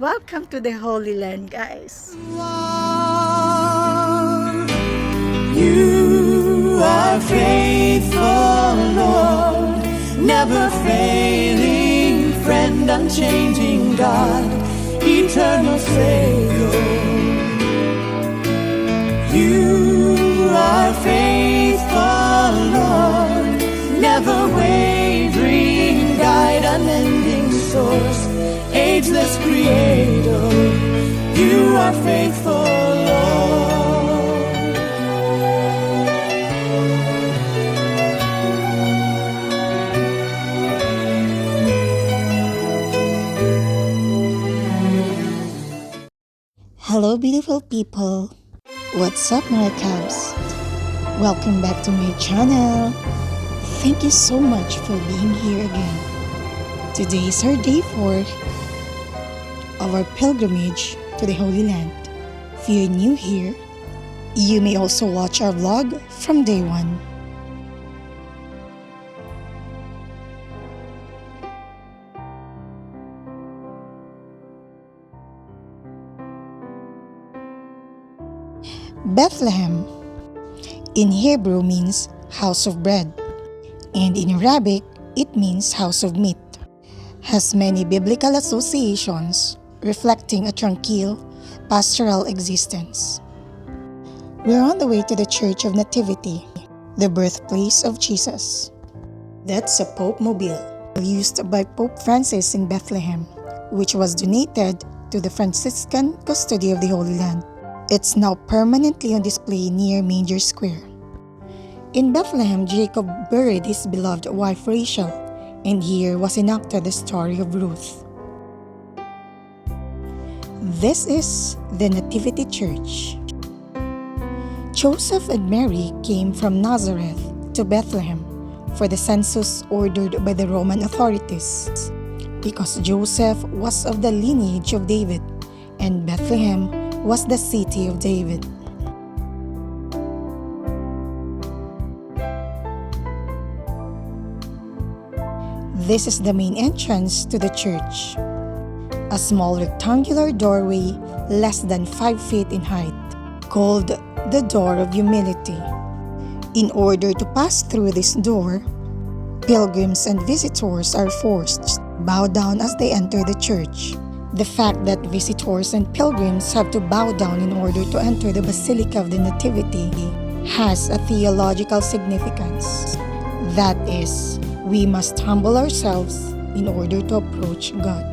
Welcome to the Holy Land, guys. You are faithful, Lord, never failing friend, unchanging God, eternal Savior. You are faithful, Lord, never wavering guide, unending source, ageless creator. You are faithful, Lord. Hello beautiful people! What's up mga Kabs? Welcome back to my channel! Thank you so much for being here again. Today is our day 4 of our pilgrimage to the Holy Land. If you're new here, you may also watch our vlog from day 1. Bethlehem in Hebrew means house of bread, and in Arabic it means house of meat. Has many biblical associations reflecting a tranquil, pastoral existence. We're on the way to the Church of Nativity, the birthplace of Jesus. That's a Pope Mobile used by Pope Francis in Bethlehem, which was donated to the Franciscan Custody of the Holy Land. It's now permanently on display near Manger Square. In Bethlehem, Jacob buried his beloved wife Rachel, and here was enacted the story of Ruth. This is the Nativity Church. Joseph and Mary came from Nazareth to Bethlehem for the census ordered by the Roman authorities, because Joseph was of the lineage of David, and Bethlehem was the city of David. This is the main entrance to the church. A small rectangular doorway less than 5 feet in height, called the Door of Humility. In order to pass through this door, pilgrims and visitors are forced to bow down as they enter the church. The fact that visitors and pilgrims have to bow down in order to enter the Basilica of the Nativity has a theological significance. That is, we must humble ourselves in order to approach God.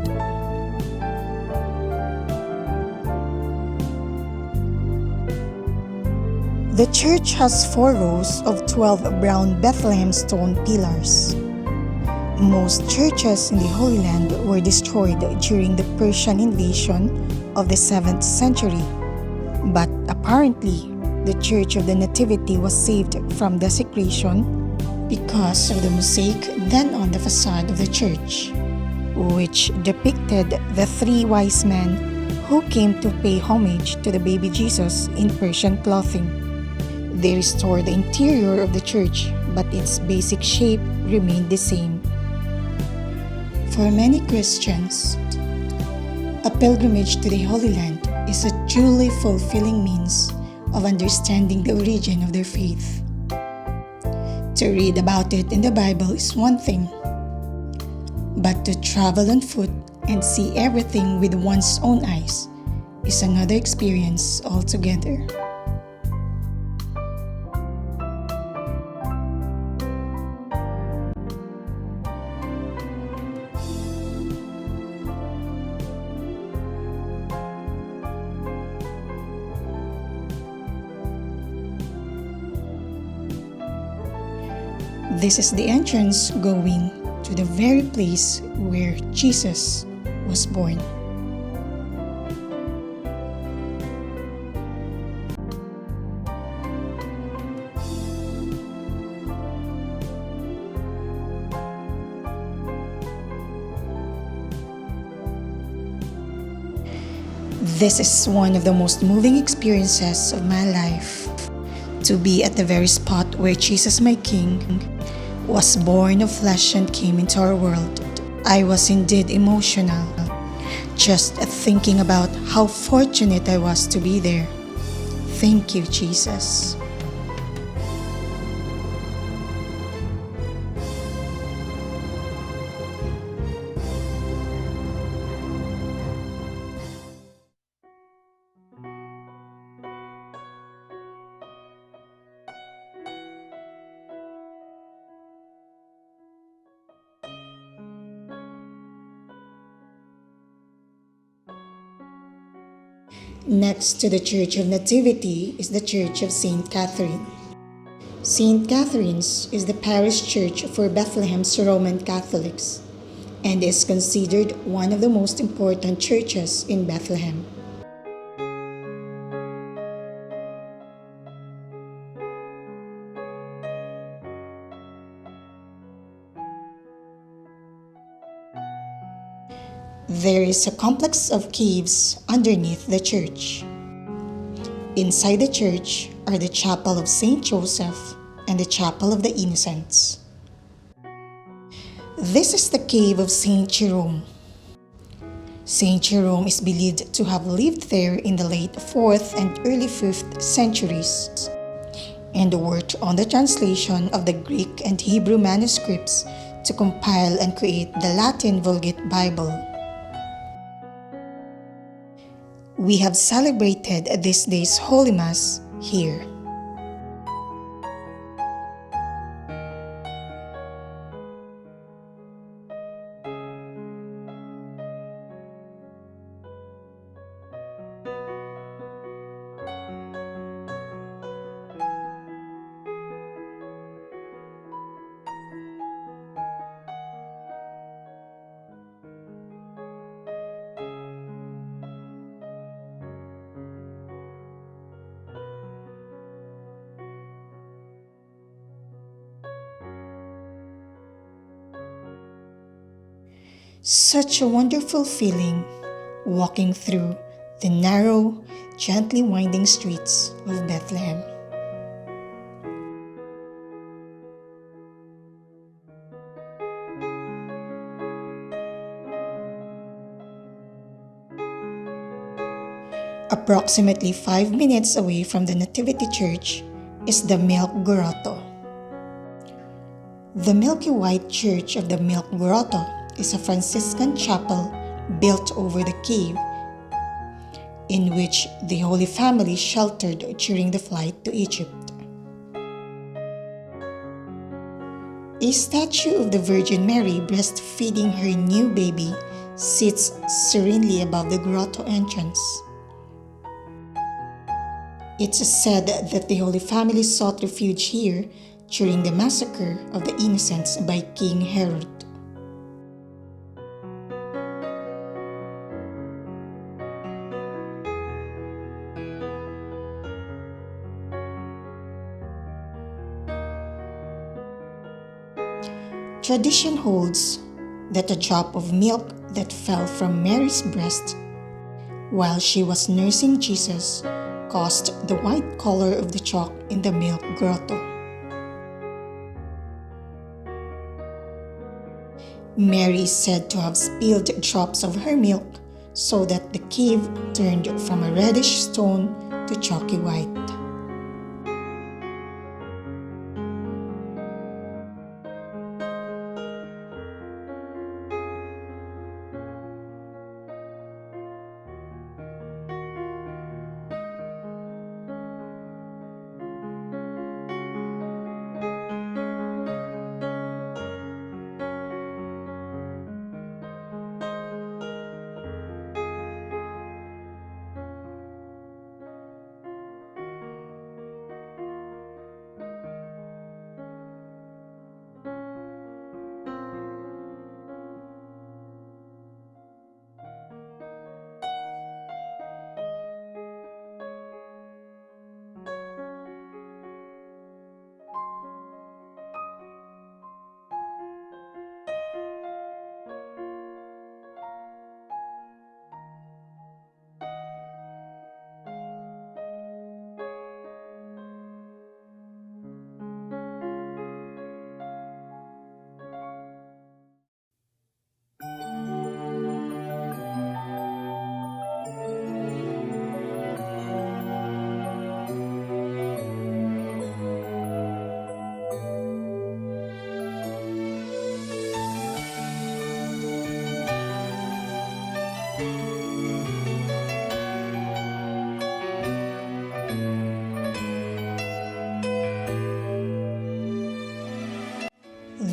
The church has 4 rows of 12 brown Bethlehem stone pillars. Most churches in the Holy Land were destroyed during the Persian invasion of the 7th century, but apparently the Church of the Nativity was saved from desecration because of the mosaic then on the facade of the church, which depicted the 3 wise men who came to pay homage to the baby Jesus in Persian clothing. They restored the interior of the church, but its basic shape remained the same. For many Christians, a pilgrimage to the Holy Land is a truly fulfilling means of understanding the origin of their faith. To read about it in the Bible is one thing, but to travel on foot and see everything with one's own eyes is another experience altogether. This is the entrance going to the very place where Jesus was born. This is one of the most moving experiences of my life. To be at the very spot where Jesus, my King, was born of flesh and came into our world. I was indeed emotional. Just thinking about how fortunate I was to be there. Thank you, Jesus. Next to the Church of Nativity is the Church of St. Catherine. St. Catherine's is the parish church for Bethlehem's Roman Catholics and is considered one of the most important churches in Bethlehem. There is a complex of caves underneath the church. Inside the church are the Chapel of St. Joseph and the Chapel of the Innocents. This is the cave of St. Jerome. St. Jerome is believed to have lived there in the late 4th and early 5th centuries and worked on the translation of the Greek and Hebrew manuscripts to compile and create the Latin Vulgate Bible. We have celebrated this day's Holy Mass here. Such a wonderful feeling walking through the narrow, gently winding streets of Bethlehem. Approximately 5 minutes away from the Nativity Church is the Milk Grotto. The Milky White Church of the Milk Grotto is a Franciscan chapel built over the cave in which the Holy Family sheltered during the flight to Egypt. A statue of the Virgin Mary breastfeeding her new baby sits serenely above the grotto entrance. It's said that the Holy Family sought refuge here during the massacre of the innocents by King Herod. Tradition holds that a drop of milk that fell from Mary's breast while she was nursing Jesus caused the white color of the chalk in the milk grotto. Mary is said to have spilled drops of her milk so that the cave turned from a reddish stone to chalky white.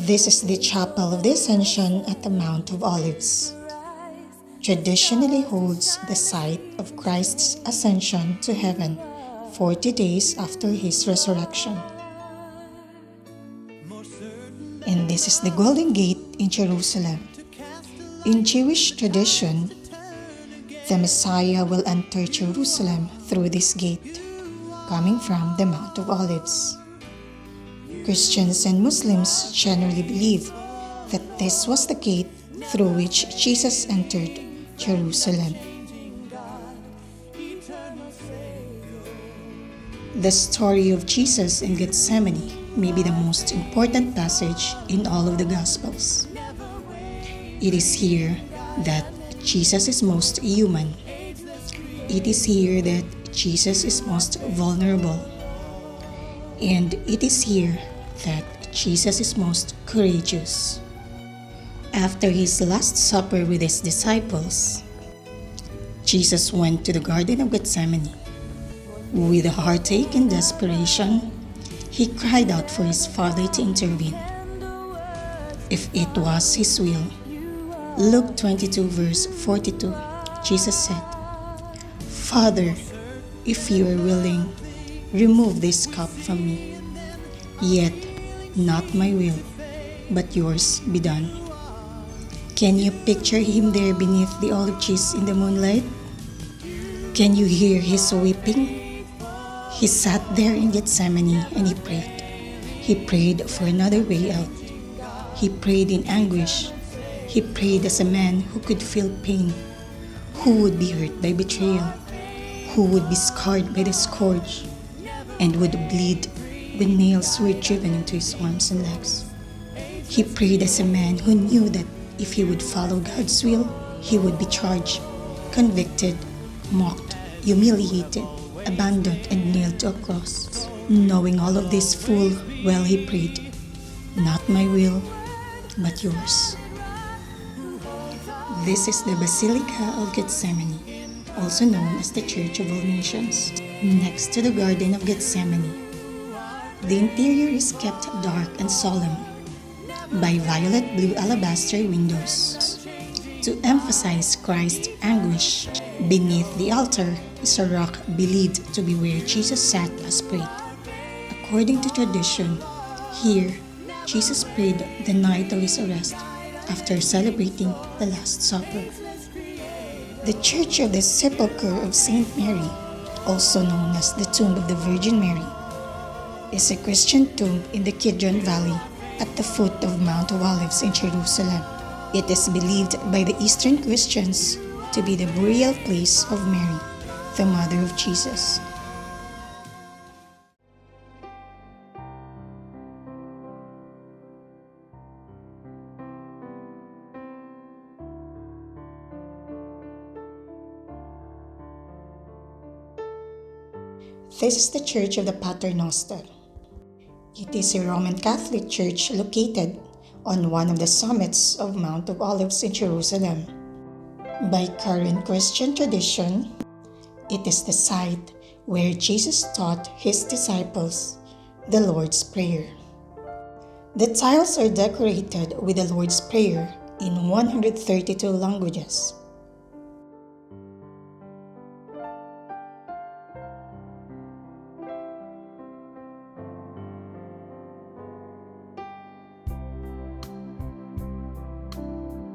This is the chapel of the Ascension at the Mount of Olives. Traditionally holds the site of Christ's ascension to heaven 40 days after his resurrection. And this is the Golden Gate in Jerusalem. In Jewish tradition, the Messiah will enter Jerusalem through this gate, coming from the Mount of Olives. Christians and Muslims generally believe that this was the gate through which Jesus entered Jerusalem. The story of Jesus in Gethsemane may be the most important passage in all of the Gospels. It is here that Jesus is most human. It is here that Jesus is most vulnerable. And it is here that Jesus is most courageous. After his Last Supper with his disciples, Jesus went to the Garden of Gethsemane. With heartache and desperation, he cried out for his Father to intervene. If it was his will, Luke 22 verse 42, Jesus said, "Father, if you are willing, remove this cup from me. Yet not my will, but yours be done." Can you picture him there beneath the olive trees in the moonlight? Can you hear his weeping? He sat there in Gethsemane and he prayed. He prayed for another way out. He prayed in anguish. He prayed as a man who could feel pain, who would be hurt by betrayal, who would be scarred by the scourge, and would bleed when nails were driven into his arms and legs. He prayed as a man who knew that if he would follow God's will, he would be charged, convicted, mocked, humiliated, abandoned, and nailed to a cross. Knowing all of this full well, he prayed, "Not my will, but yours." This is the Basilica of Gethsemane, also known as the Church of All Nations, next to the Garden of Gethsemane. The interior is kept dark and solemn by violet blue alabaster windows. To emphasize Christ's anguish, beneath the altar is a rock believed to be where Jesus sat as prayed. According to tradition, here Jesus prayed the night of his arrest after celebrating the Last Supper. The Church of the Sepulchre of Saint Mary, also known as the Tomb of the Virgin Mary, is a Christian tomb in the Kidron Valley at the foot of Mount of Olives in Jerusalem. It is believed by the Eastern Christians to be the burial place of Mary, the mother of Jesus. This is the Church of the Pater Noster. It is a Roman Catholic church located on one of the summits of Mount of Olives in Jerusalem. By current Christian tradition, it is the site where Jesus taught his disciples the Lord's Prayer. The tiles are decorated with the Lord's Prayer in 132 languages.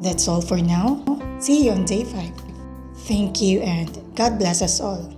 That's all for now. See you on day 5. Thank you and God bless us all.